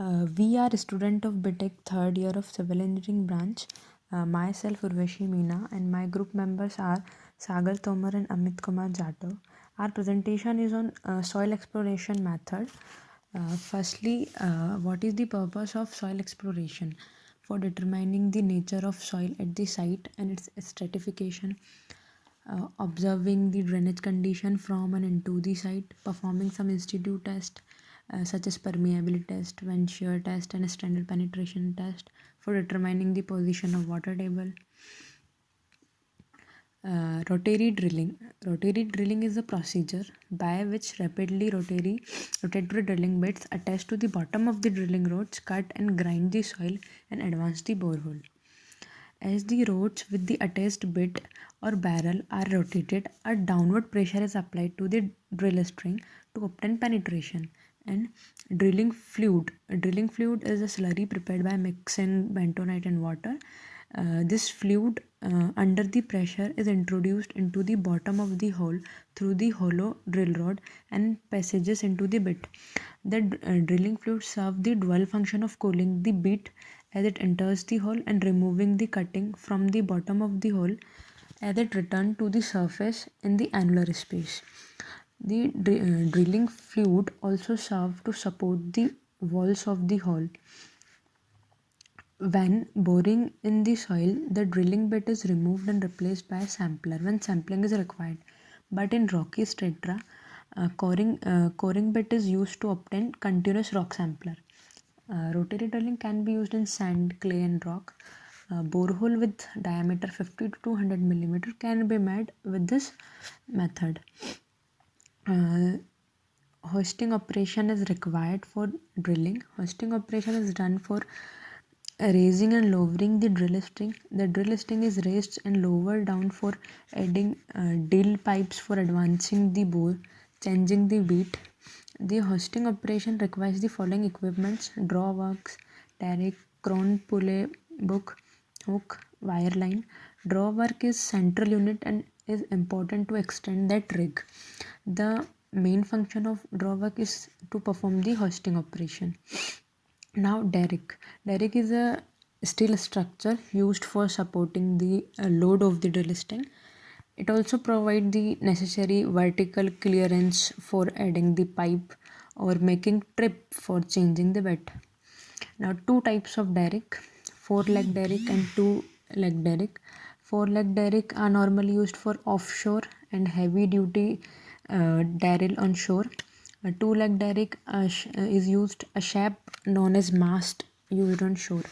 We are a student of BTech third year of Civil Engineering branch. Myself Urvashi Meena and my group members are Sagar Tomar and Amit Kumar Jadhav. Our presentation is on soil exploration method. Firstly, what is the purpose of soil exploration? For determining the nature of soil at the site and its stratification, observing the drainage condition from and into the site, performing some institute test such as permeability test, wind shear test, and standard penetration test for determining the position of water table. Rotary drilling. Rotary drilling is a procedure by which rotatory drilling bits attached to the bottom of the drilling rods cut and grind the soil and advance the borehole. As the rods with the attached bit or barrel are rotated, a downward pressure is applied to the drill string to obtain penetration. And drilling fluid. Drilling fluid is a slurry prepared by mixing bentonite and water. This fluid under the pressure is introduced into the bottom of the hole through the hollow drill rod and passages into the bit. The drilling fluid serves the dual function of cooling the bit as it enters the hole and removing the cutting from the bottom of the hole as it returns to the surface in the annular space. The drilling fluid also serves to support the walls of the hole. When boring in the soil, the drilling bit is removed and replaced by a sampler when sampling is required. But in rocky strata, coring bit is used to obtain continuous rock sampler. Rotary drilling can be used in sand, clay, and rock. Borehole with diameter 50 to 200 millimeter can be made with this method. Hoisting operation is required for drilling. Hoisting operation is done for raising and lowering the drill string. The drill string is raised and lowered down for adding drill pipes for advancing the bore, changing the beat. The hoisting operation requires the following equipments: drawworks, derrick, crane pulley, hook, wire line. Drawwork is central unit and is important to extend that rig. The main function of drawwork is to perform the hoisting operation. Now derrick. Derrick is a steel structure used for supporting the load of the drill string. It also provides the necessary vertical clearance for adding the pipe or making trip for changing the bed. Now two types of derrick: 4-leg derrick and 2-leg derrick. 4-leg derrick are normally used for offshore and heavy duty drill on shore. A 2-leg derrick is used a shape known as mast used on shore.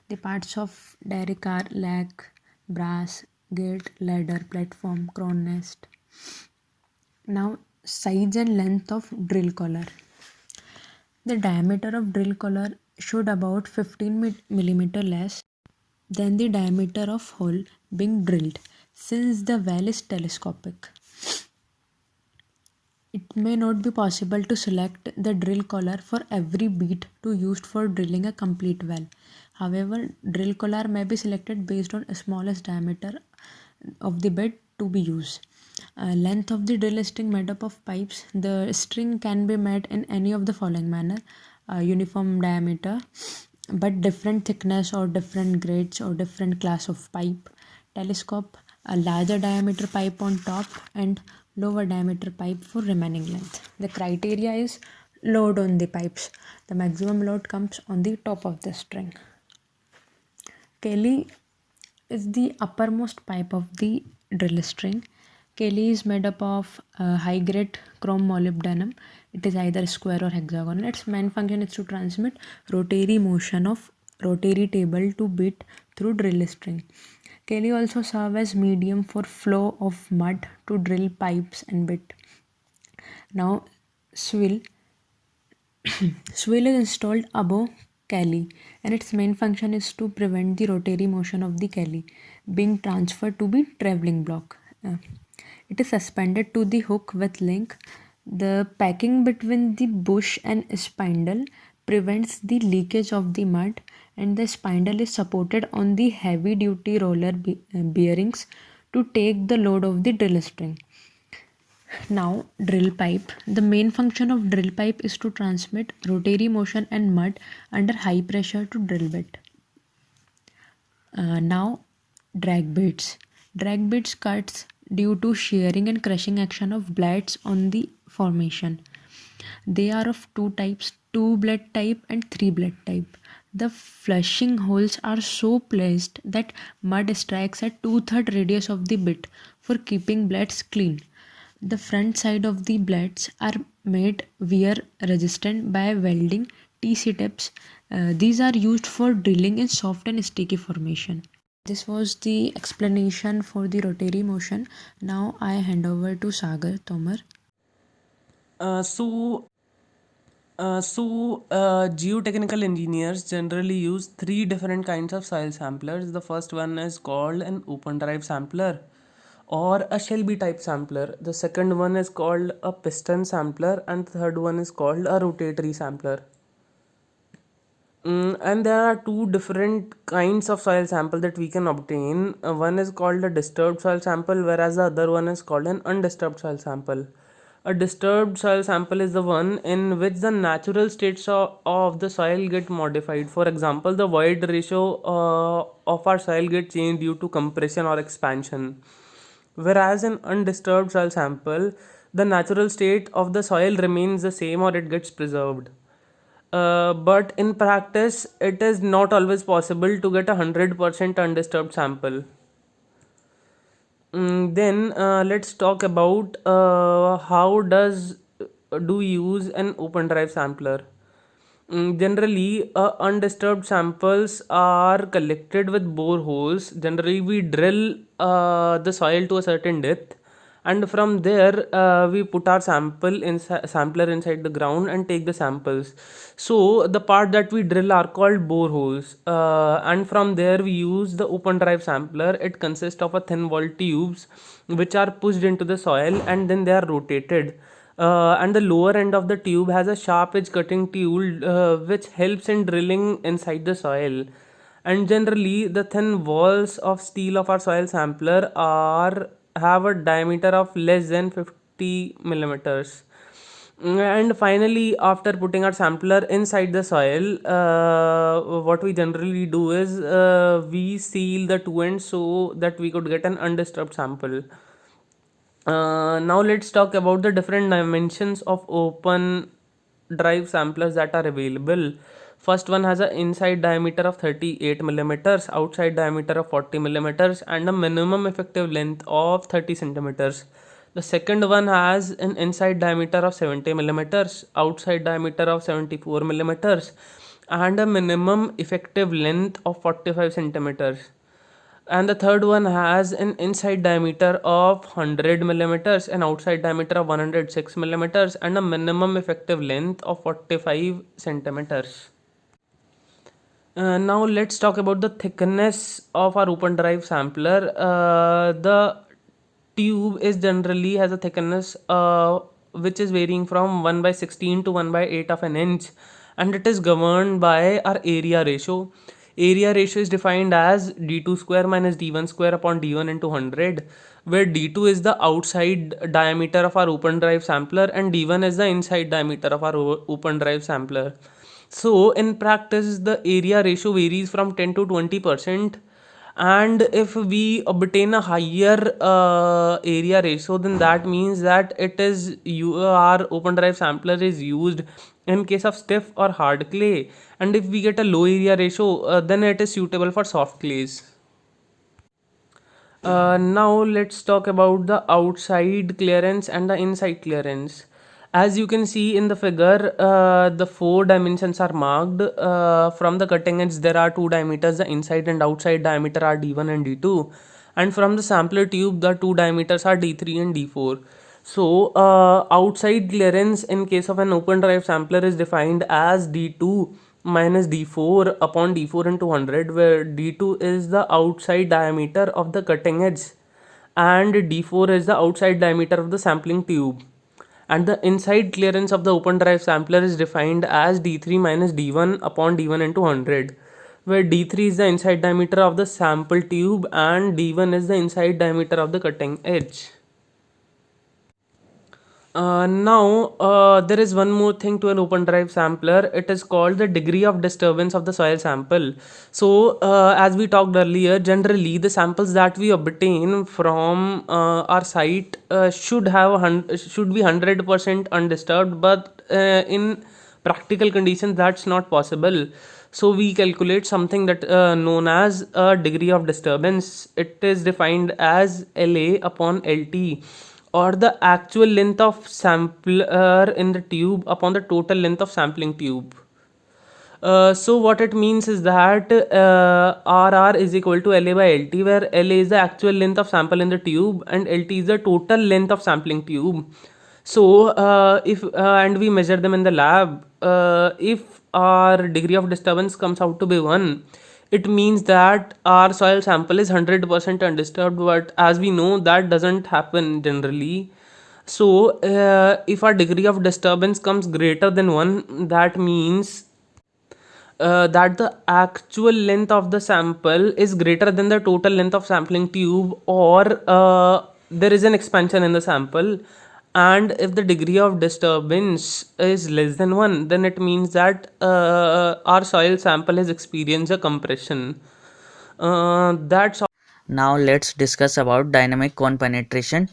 The parts of derrick are leg, brass, gate, ladder, platform, crown nest. Now size and length of drill collar. The diameter of drill collar should about 15 millimeter less than the diameter of hole being drilled, since the well is telescopic. It may not be possible to select the drill collar for every beat to used for drilling a complete well. However, drill collar may be selected based on the smallest diameter of the bed to be used. Length of the drill string made up of pipes. The string can be made in any of the following manner: uniform diameter, but different thickness or different grades or different class of pipe. Telescope, a larger diameter pipe on top and lower diameter pipe for remaining length. The criteria is load on the pipes. The maximum load comes on the top of the string. Kelly is the uppermost pipe of the drill string. Kelly is made up of high grade chrome molybdenum. It is either square or hexagonal. Its main function is to transmit rotary motion of rotary table to bit through drill string. Kelly also serves as medium for flow of mud to drill pipes and bit. Now swill. Swill is installed above Kelly and its main function is to prevent the rotary motion of the Kelly being transferred to the travelling block. It is suspended to the hook with link. The packing between the bush and spindle prevents the leakage of the mud, and the spindle is supported on the heavy duty roller bearings to take the load of the drill string. Now, drill pipe. The main function of drill pipe is to transmit rotary motion and mud under high pressure to drill bit. Now, drag bits. Drag bits cuts due to shearing and crushing action of blades on the formation. They are of two types, two blade type and three blade type. The flushing holes are so placed that mud strikes at 2/3 radius of the bit for keeping blades clean. The front side of the blades are made wear resistant by welding TC tips. These are used for drilling in soft and sticky formation. This was the explanation for the rotary motion. Now I hand over to Sagar Tomar. Uh, so, Geotechnical engineers generally use three different kinds of soil samplers. The first one is called an open drive sampler or a Shelby type sampler. The second one is called a piston sampler, and the third one is called a rotatory sampler. And there are two different kinds of soil sample that we can obtain. One is called a disturbed soil sample, whereas the other one is called an undisturbed soil sample. A disturbed soil sample is the one in which the natural states of the soil get modified. For example, the void ratio of our soil get changed due to compression or expansion. Whereas in undisturbed soil sample, the natural state of the soil remains the same or it gets preserved. But in practice, it is not always possible to get a 100% undisturbed sample. Then let's talk about how do we use an open drive sampler. Generally, undisturbed samples are collected with bore holes. Generally, we drill the soil to a certain depth, and from there we put our sampler inside the ground and take the samples. So the part that we drill are called bore holes, and from there we use the open drive sampler. It consists of a thin wall tubes which are pushed into the soil and then they are rotated. And the lower end of the tube has a sharp edge cutting tool which helps in drilling inside the soil. And generally, the thin walls of steel of our soil sampler are have a diameter of less than 50 millimeters. And finally, after putting our sampler inside the soil, what we generally do is we seal the two ends so that we could get an undisturbed sample. Now let's talk about the different dimensions of open drive samplers that are available. First one has an inside diameter of 38 millimeters, outside diameter of 40 millimeters, and a minimum effective length of 30 centimeters. The second one has an inside diameter of 70 millimeters, outside diameter of 74 millimeters, and a minimum effective length of 45 centimeters. And the third one has an inside diameter of 100 millimeters, an outside diameter of 106 millimeters, and a minimum effective length of 45 centimeters. Now let's talk about the thickness of our open drive sampler. The tube is generally has a thickness which is varying from 1 by 16 to 1 by 8 of an inch, and it is governed by our area ratio. Area ratio is defined as d2 square minus d1 square upon d1 into 100, where d2 is the outside diameter of our open drive sampler and d1 is the inside diameter of our open drive sampler. So in practice, the area ratio varies from 10 to 20%, and if we obtain a higher area ratio, then that means that our open drive sampler is used in case of stiff or hard clay, and if we get a low area ratio, then it is suitable for soft clays. Now let's talk about the outside clearance and the inside clearance. As you can see in the figure, the four dimensions are marked. From the cutting edge, there are two diameters, the inside and outside diameter are D1 and D2. And from the sampler tube, the two diameters are D3 and D4. So, outside clearance in case of an open drive sampler is defined as D2 minus d4 upon d4 into 100, where d2 is the outside diameter of the cutting edge and d4 is the outside diameter of the sampling tube, and the inside clearance of the open drive sampler is defined as d3 minus d1 upon d1 into 100, where d3 is the inside diameter of the sample tube and d1 is the inside diameter of the cutting edge. Now, there is one more thing to an open drive sampler. It is called the degree of disturbance of the soil sample. So, as we talked earlier, generally the samples that we obtain from our site should be 100% undisturbed, but in practical conditions that's not possible. So we calculate something that known as a degree of disturbance. It is defined as La upon Lt, or the actual length of sampler in the tube upon the total length of sampling tube. So what it means is that RR is equal to LA by LT, where LA is the actual length of sample in the tube and LT is the total length of sampling tube. So if and we measure them in the lab, if our degree of disturbance comes out to be 1, it means that our soil sample is 100% undisturbed. But as we know, that doesn't happen generally. So if our degree of disturbance comes greater than 1, that means that the actual length of the sample is greater than the total length of sampling tube, or there is an expansion in the sample. And if the degree of disturbance is less than 1, then it means that our soil sample has experienced a compression. That's all. Now let's discuss about dynamic cone penetration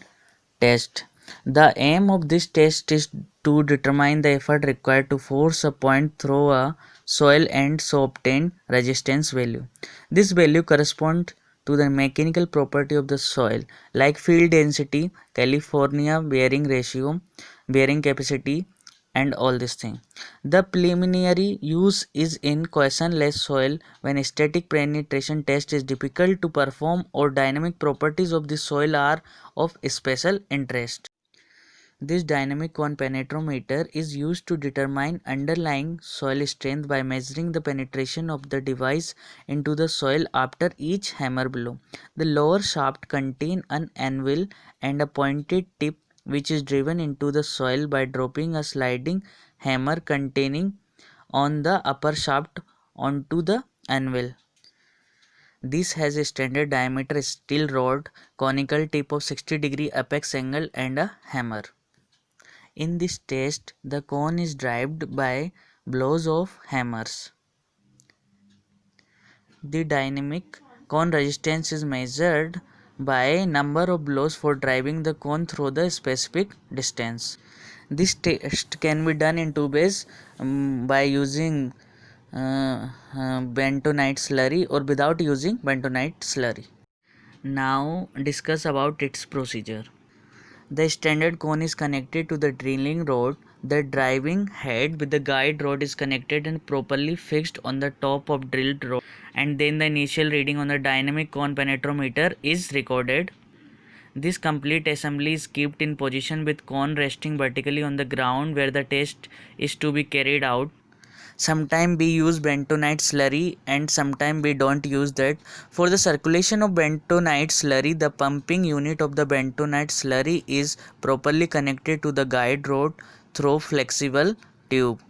test. The aim of this test is to determine the effort required to force a point through a soil and so obtain resistance value. This value corresponds to the mechanical property of the soil like field density, California bearing ratio, bearing capacity, and all this thing. The preliminary use is in cohesionless soil when static penetration test is difficult to perform or dynamic properties of the soil are of special interest. This dynamic cone penetrometer is used to determine underlying soil strength by measuring the penetration of the device into the soil after each hammer blow. The lower shaft contains an anvil and a pointed tip which is driven into the soil by dropping a sliding hammer containing on the upper shaft onto the anvil. This has a standard diameter steel rod, conical tip of 60-degree apex angle and a hammer. In this test, the cone is driven by blows of hammers. The dynamic cone resistance is measured by number of blows for driving the cone through the specific distance. This test can be done in two ways, by using bentonite slurry or without using bentonite slurry. Now discuss about its procedure. The standard cone is connected to the drilling rod. The driving head with the guide rod is connected and properly fixed on the top of drilled rod, and then the initial reading on the dynamic cone penetrometer is recorded. This complete assembly is kept in position with cone resting vertically on the ground where the test is to be carried out. Sometime we use bentonite slurry and sometime we don't use that. For the circulation of bentonite slurry, the pumping unit of the bentonite slurry is properly connected to the guide rod through flexible tube.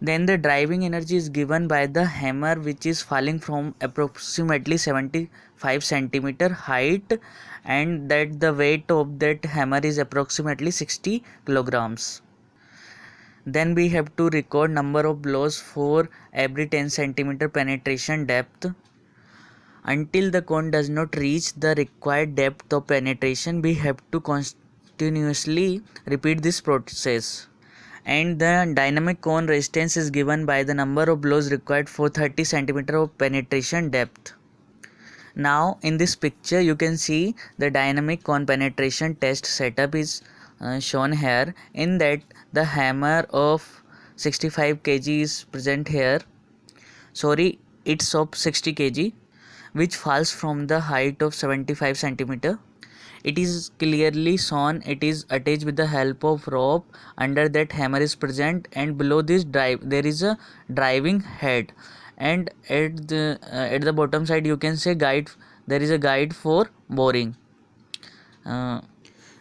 Then the driving energy is given by the hammer which is falling from approximately 75 centimeter height, and that the weight of that hammer is approximately 60 kilograms. Then we have to record number of blows for every 10 centimeter penetration depth. Until the cone does not reach the required depth of penetration, we have to continuously repeat this process. And the dynamic cone resistance is given by the number of blows required for 30 centimeter of penetration depth. Now in this picture you can see the dynamic cone penetration test setup is shown here. In that the hammer of 65 kg is present here. Sorry, it's of 60 kg, which falls from the height of 75 centimeter. It is clearly shown it is attached with the help of rope. Under that hammer is present, and below this drive there is a driving head, and at the bottom side you can say guide, there is a guide for boring.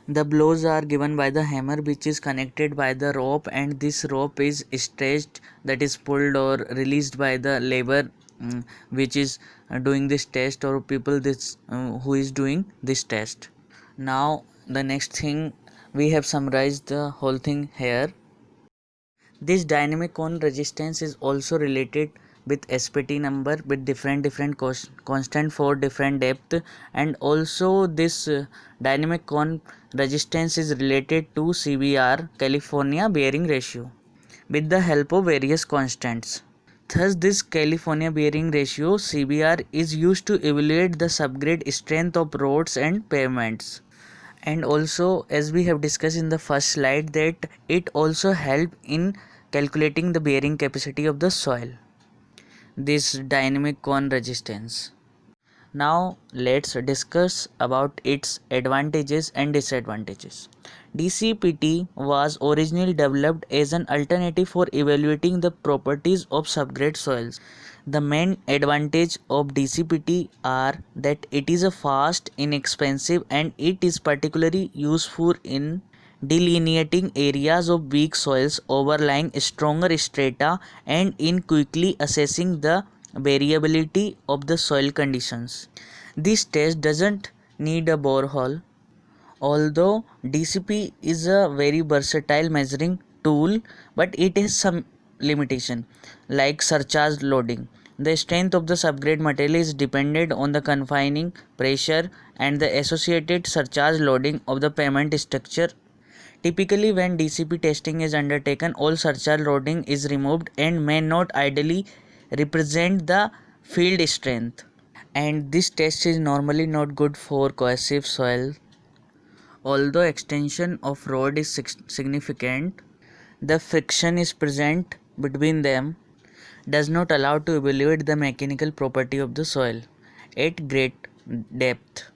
The blows are given by the hammer which is connected by the rope, and this rope is stretched, that is pulled or released by the labor which is doing this test, or people this who is doing this test. Now the next thing we have summarized the whole thing here. This dynamic cone resistance is also related with SPT number with different constant for different depth, and also this dynamic cone resistance is related to CBR, California bearing ratio, with the help of various constants. Thus this California bearing ratio CBR is used to evaluate the subgrade strength of roads and pavements. And also, as we have discussed in the first slide, that it also help in calculating the bearing capacity of the soil, this dynamic cone resistance. Now let's discuss about its advantages and disadvantages. DCPT was originally developed as an alternative for evaluating the properties of subgrade soils. The main advantage of DCPT are that it is a fast, inexpensive, and it is particularly useful in delineating areas of weak soils overlying stronger strata and in quickly assessing the variability of the soil conditions. This test doesn't need a borehole, although DCP is a very versatile measuring tool, but it has some limitation like surcharge loading. The strength of the subgrade material is dependent on the confining pressure and the associated surcharge loading of the pavement structure. Typically, when DCP testing is undertaken, all surcharge loading is removed and may not ideally represent the field strength. And this test is normally not good for cohesive soil. Although extension of road is significant, the friction is present between them does not allow to evaluate the mechanical property of the soil at great depth.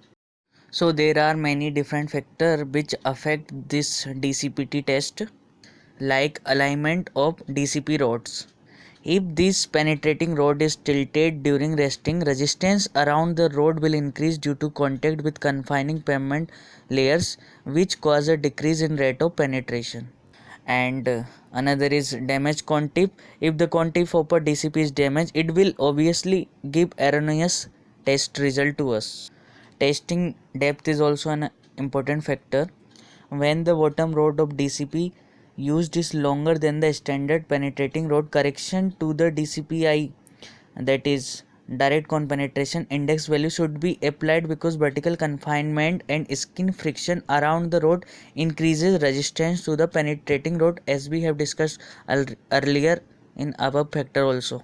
So there are many different factors which affect this DCPT test, like alignment of DCP rods. If this penetrating rod is tilted during resting, resistance around the rod will increase due to contact with confining pavement layers, which cause a decrease in rate of penetration. And another is damage cone tip. If the cone tip of a DCP is damaged, it will obviously give erroneous test result to us. Testing depth is also an important factor. When the bottom rod of DCP used is longer than the standard penetrating rod, correction to the DCPI, that is direct cone penetration index value, should be applied because vertical confinement and skin friction around the rod increases resistance to the penetrating rod, as we have discussed earlier in above factor also.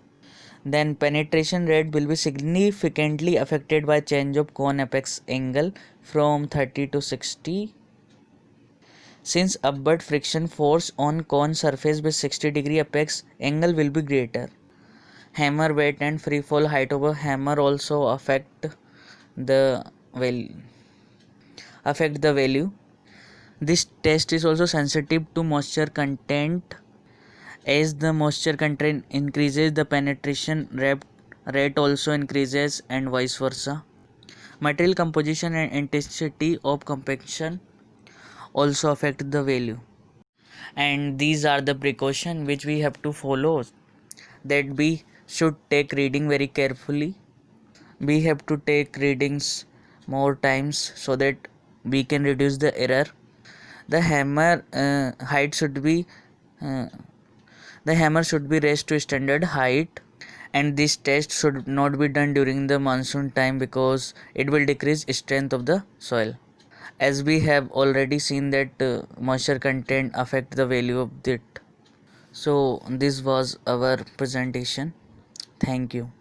Then penetration rate will be significantly affected by change of cone apex angle from 30 to 60. Since upward friction force on cone surface with 60-degree apex angle will be greater. Hammer weight and free fall height of a hammer also affect the value. This test is also sensitive to moisture content. As the moisture content increases, the penetration rate also increases, and vice versa. Material composition and intensity of compaction also affect the value. And these are the precautions which we have to follow, that we should take reading very carefully. We have to take readings more times so that we can reduce the error. The hammer height should be the hammer should be raised to standard height, and this test should not be done during the monsoon time because it will decrease strength of the soil. As we have already seen that moisture content affect the value of it. So this was our presentation. Thank you.